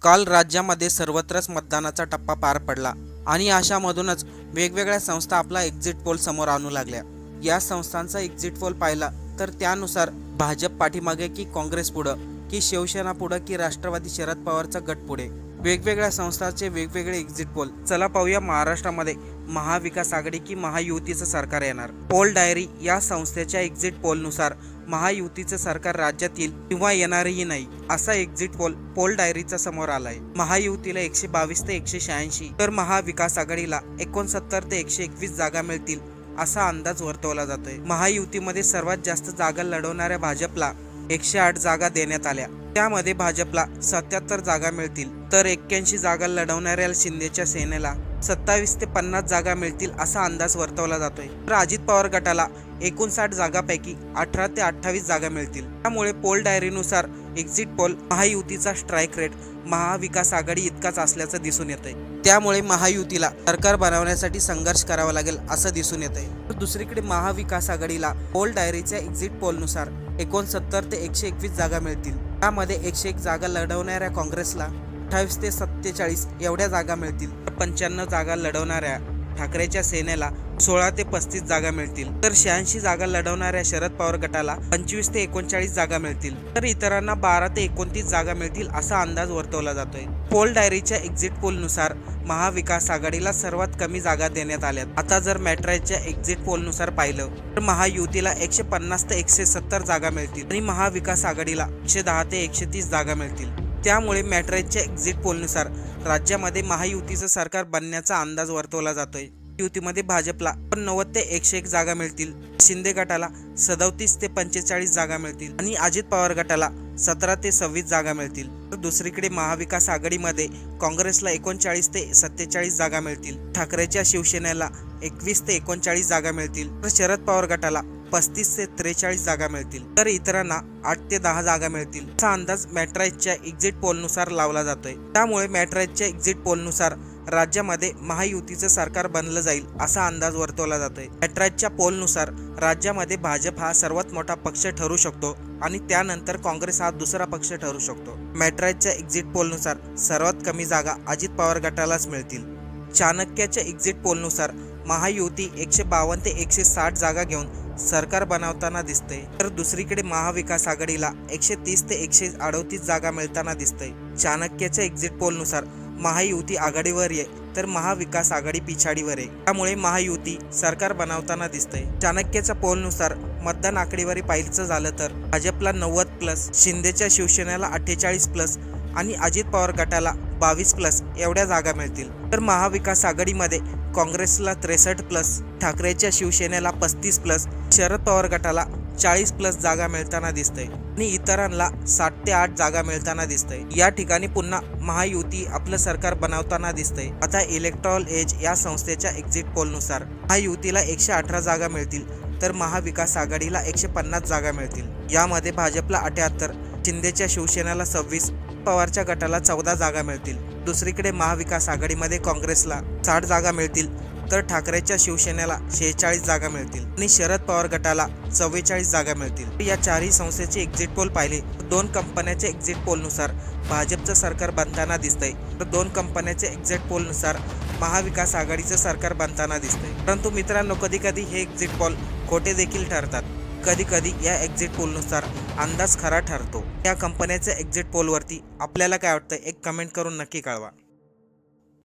काल राज्यामध्ये सर्वत्रच मतदानाचा टप्पा पार पडला आणि अशामधूनच वेगवेगळ्या संस्था आपला एक्झिट पोल समोर आणू लागल्या। या संस्थांचा एक्झिट पोल पाहिला तर त्यानुसार भाजप पाठीमागे की काँग्रेस पुढं की शिवसेना पुढं की राष्ट्रवादी शरद पवारचा गट पुढे, वेगवेगळ्या संस्थांचे वेगवेगळे एक्झिट पोल। चला पाहूया महाराष्ट्रामध्ये महाविकास आघाडी की महायुतीचं सरकार येणार। पोल डायरी या संस्थेच्या एक्झिट पोलनुसार महायुतीचं सरकार राज्यात येईल किंवा येणारही नाही असा एक्झिट पोल डायरीचा समोर आलाय। महायुतीला 122 ते 186 तर महाविकास आघाडीला 69 ते 121 जागा मिळतील असा अंदाज वर्तवला जातोय। महायुतीमध्ये सर्वात जास्त जागा लढवणाऱ्या भाजपला 108 जागा देण्यात आल्या, त्यामध्ये भाजपला 77 जागा मिळतील तर 81 जागा लढवणाऱ्या शिंदेच्या सेनेला 27 ते 50 जागा मिळतील असा अंदाज वर्तवला जातोय। तर अजित पवार गटाला 59 जागांपैकी 18 ते 28 जागा मिळतील। त्यामुळे पोल डायरीनुसार एक्झिट पोल महायुतीचा स्ट्राईक रेट महाविकास आघाडी इतकाच असल्याचं दिसून येतंय। त्यामुळे महायुतीला सरकार बनवण्यासाठी संघर्ष करावा लागेल असं दिसून येतंय। तर दुसरीकडे महाविकास आघाडीला पोल डायरीच्या एक्झिट पोलनुसार 69 ते 121 जागा मिळतील, त्यामध्ये 101 जागा लढवणाऱ्या काँग्रेसला 28 ते 47 एवढ्या जागा मिळतील तर 95 जागा लढवणाऱ्या ठाकरेच्या सेनेला 16 ते 35 जागा मिळतील तर 86 जागा लढवणाऱ्या शरद पवार गटाला 25 ते 39 जागा मिळतील तर इतरांना 12 ते 29 जागा मिळतील असा अंदाज वर्तवला जातोय। पोल डायरीच्या एक्झिट पोलनुसार महाविकास आघाडीला सर्वात कमी जागा देण्यात आल्यात। आता जर मॅट्राईच्या एक्झिट पोलनुसार पाहिलं तर महायुतीला 150 ते 170 जागा मिळतील आणि महाविकास आघाडीला 110 ते 130 जागा मिळतील। त्यामुळे मॅट्राईच्या एक्झिट पोलनुसार राज्यामध्ये महायुतीचं सरकार बनण्याचा अंदाज वर्तवला जातोय। युतीमध्ये भाजपला 90 ते 101 जागा मिळतील, शिंदे गटाला 37 ते 45 जागा मिळतील आणि अजित पवार गटाला 17 ते 26 जागा मिळतील। तर दुसरीकडे महाविकास आघाडीमध्ये काँग्रेसला 39 ते 47 जागा मिळतील, ठाकरेच्या शिवसेनेला 21 ते 39 जागा मिळतील तर शरद पवार गटाला 35 ते 43 जागा मिळतील तर इतरांना 8 ते 10 जागा मिळतील असा अंदाज मॅट्राईच्या एक्झिट पोलनुसार लावला जातोय। त्यामुळे मॅट्राईच्या एक्झिट पोलनुसार राज्यामध्ये महायुतीचं सरकार बनलं जाईल असा अंदाज वर्तवला जातोय। मॅट्राईच्या पोलनुसार राज्यामध्ये भाजप हा सर्वात मोठा पक्ष ठरू शकतो आणि त्यानंतर काँग्रेस हा दुसरा पक्ष ठरू शकतो। मॅट्राईच्या एक्झिट पोलनुसार सर्वात कमी जागा अजित पवार गटालाच मिळतील। चाणक्याच्या एक्झिट पोलनुसार महायुती 152 ते 160 जागा घेऊन सरकार बनवताना दिसते तर दुसरीकडे महाविकास आघाडीला 130 ते 138 जागा मिळताना दिसते। चाणक्याच्या एक्झिट पोलनुसार महायुती आघाडीवर आहे तर महाविकास आघाडी पिछाडीवर आहे, त्यामुळे महायुती सरकार बनवताना दिसते। चाणक्याच्या पोलनुसार मतदान आकडेवारी पाहायचं झालं तर भाजपला 90+, शिंदेच्या शिवसेनेला 48+ आणि अजित पवार गटाला 22+ एवढ्या जागा मिळतील तर महाविकास आघाडीमध्ये काँग्रेसला 63+, ठाकरेच्या शिवसेनेला 35+, शरद पवार गटाला 40+ जागा मिळताना दिसतंय आणि इतरांना 7 ते 8 जागा मिळताना दिसतंय। या ठिकाणी पुन्हा महायुती आपलं सरकार बनवताना दिसतंय। आता इलेक्ट्रॉल एज या संस्थेच्या एक्झिट पोलनुसार महायुतीला 118 जागा मिळतील तर महाविकास आघाडीला 150 जागा मिळतील। यामध्ये भाजपला 78, शिंदेच्या शिवसेनेला 26, पवारच्या गटाला 14 जागा मिळतील। दुसरीकडे महाविकास आघाडीमध्ये काँग्रेसला 60 जागा मिळतील तर ठाकरेच्या शिवसेनेला 46 जागा मिळतील आणि शरद पवार गटाला 44 जागा मिळतील। या चारही संस्थेचे एक्झिट पोल पाहिले तर 2 कंपन्यांच्या एक्झिट पोलनुसार भाजपचं सरकार बनताना दिसतंय तर 2 कंपन्यांच्या एक्झिट पोलनुसार महाविकास आघाडीचं सरकार बनताना दिसतंय। परंतु मित्रांनो, कधी कधी हे एक्झिट पोल खोटे देखील ठरतात। कधी कधी या एक्झिट पोलनुसार अंदाज खरा ठरतो। या कंपन्यांच्या एक्झिट पोलवरती आपल्याला काय वाटतं एक कमेंट करून नक्की कळवा।